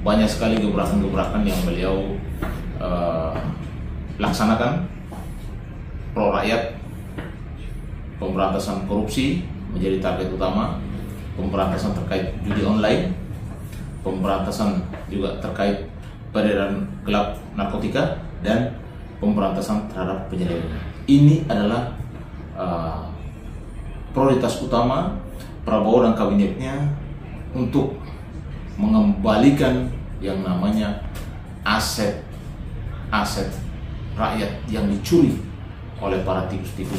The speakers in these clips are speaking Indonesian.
banyak sekali gebrakan-gebrakan yang beliau laksanakan. Pro rakyat, pemberantasan korupsi menjadi target utama, pemberantasan terkait judi online, pemberantasan juga terkait peredaran gelap narkotika, dan pemberantasan terhadap penyelewengan. Ini adalah prioritas utama Prabowo dan kabinetnya untuk mengembalikan yang namanya aset rakyat yang dicuri oleh para tikus-tikus.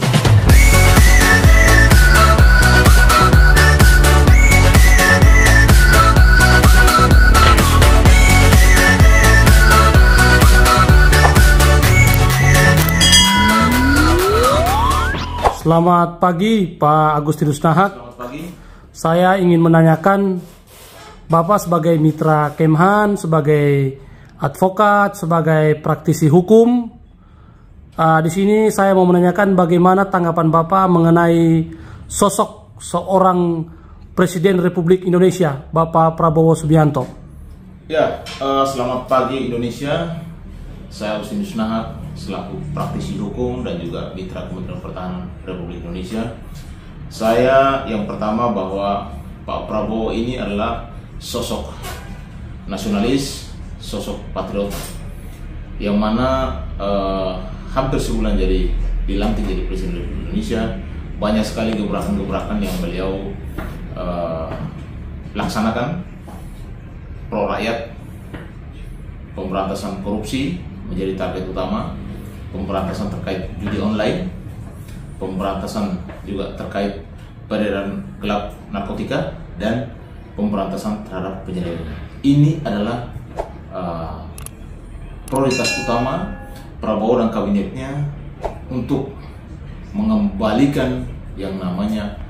Selamat pagi Pak Agustinus Nahak. Selamat pagi. Saya ingin menanyakan, Bapak sebagai mitra Kemhan, sebagai advokat, sebagai praktisi hukum, di sini saya mau menanyakan bagaimana tanggapan Bapak mengenai sosok seorang Presiden Republik Indonesia, Bapak Prabowo Subianto. Ya, selamat pagi Indonesia. Saya Agustinus Nahak selaku praktisi hukum dan juga mitra Kementerian Pertahanan Republik Indonesia. Saya yang pertama bahwa Pak Prabowo ini adalah sosok nasionalis, sosok patriot, yang mana hampir sebulan jadi dilantik jadi Presiden Republik Indonesia. Banyak sekali gebrakan-gebrakan yang beliau laksanakan. Pro rakyat, pemberantasan korupsi menjadi target utama, pemberantasan terkait judi online, pemberantasan juga terkait peredaran gelap narkotika, dan pemberantasan terhadap penyelewengan. Ini adalah prioritas utama Prabowo dan kabinetnya untuk mengembalikan yang namanya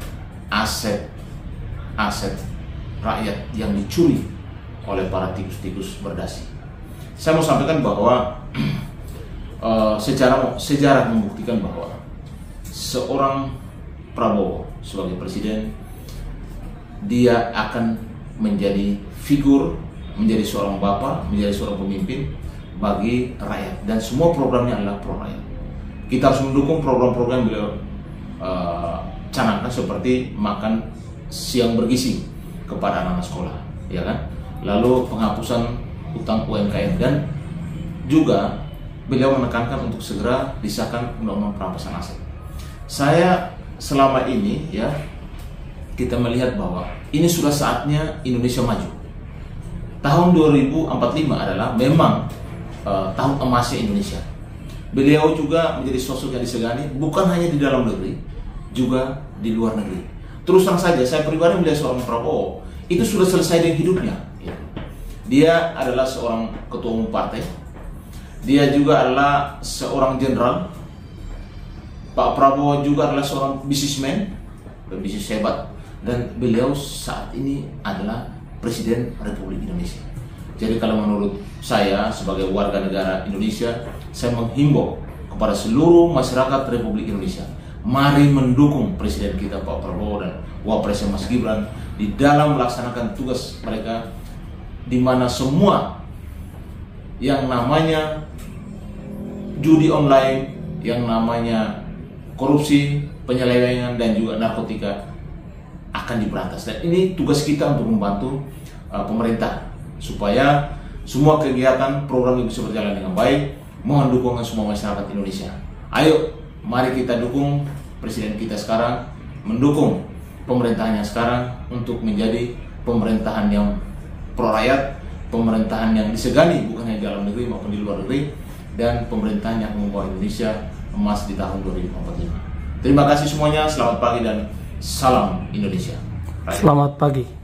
aset rakyat yang dicuri oleh para tikus-tikus berdasi. Saya mau sampaikan bahwa sejarah membuktikan bahwa seorang Prabowo sebagai presiden, dia akan menjadi figur, menjadi seorang bapak, menjadi seorang pemimpin bagi rakyat, dan semua programnya adalah pro rakyat. Kita harus mendukung program-program beliau canangkan, seperti makan siang bergizi kepada anak-anak sekolah, ya kan? Lalu penghapusan utang UMKM, dan juga beliau menekankan untuk segera disahkan undang-undang perampasan aset. Saya selama ini ya, kita melihat bahwa ini sudah saatnya Indonesia maju. Tahun 2045 adalah memang tahun emasnya Indonesia. Beliau juga menjadi sosok yang disegani, bukan hanya di dalam negeri, juga di luar negeri. Terus terang saja, saya pribadi melihat seorang Prabowo itu sudah selesai dengan hidupnya. Dia adalah seorang ketua umum partai. Dia juga adalah seorang jenderal. Pak Prabowo juga adalah seorang bisnismen, bisnis hebat. Dan beliau saat ini adalah Presiden Republik Indonesia. Jadi kalau menurut saya sebagai warga negara Indonesia, saya menghimbau kepada seluruh masyarakat Republik Indonesia, mari mendukung Presiden kita Pak Prabowo dan Wapresnya Mas Gibran di dalam melaksanakan tugas mereka, di mana semua yang namanya judi online, yang namanya korupsi, penyelewengan, dan juga narkotika akan diberantas. Dan ini tugas kita untuk membantu pemerintah supaya semua kegiatan program ini bisa berjalan dengan baik. Mohon dukungan semua masyarakat Indonesia. Ayo, mari kita dukung presiden kita sekarang, mendukung pemerintahannya sekarang untuk menjadi pemerintahan yang pro rakyat, pemerintahan yang disegani bukan hanya di dalam negeri maupun di luar negeri, dan pemerintahan yang membawa Indonesia emas di tahun 2045. Terima kasih semuanya, selamat pagi dan salam Indonesia. Selamat pagi.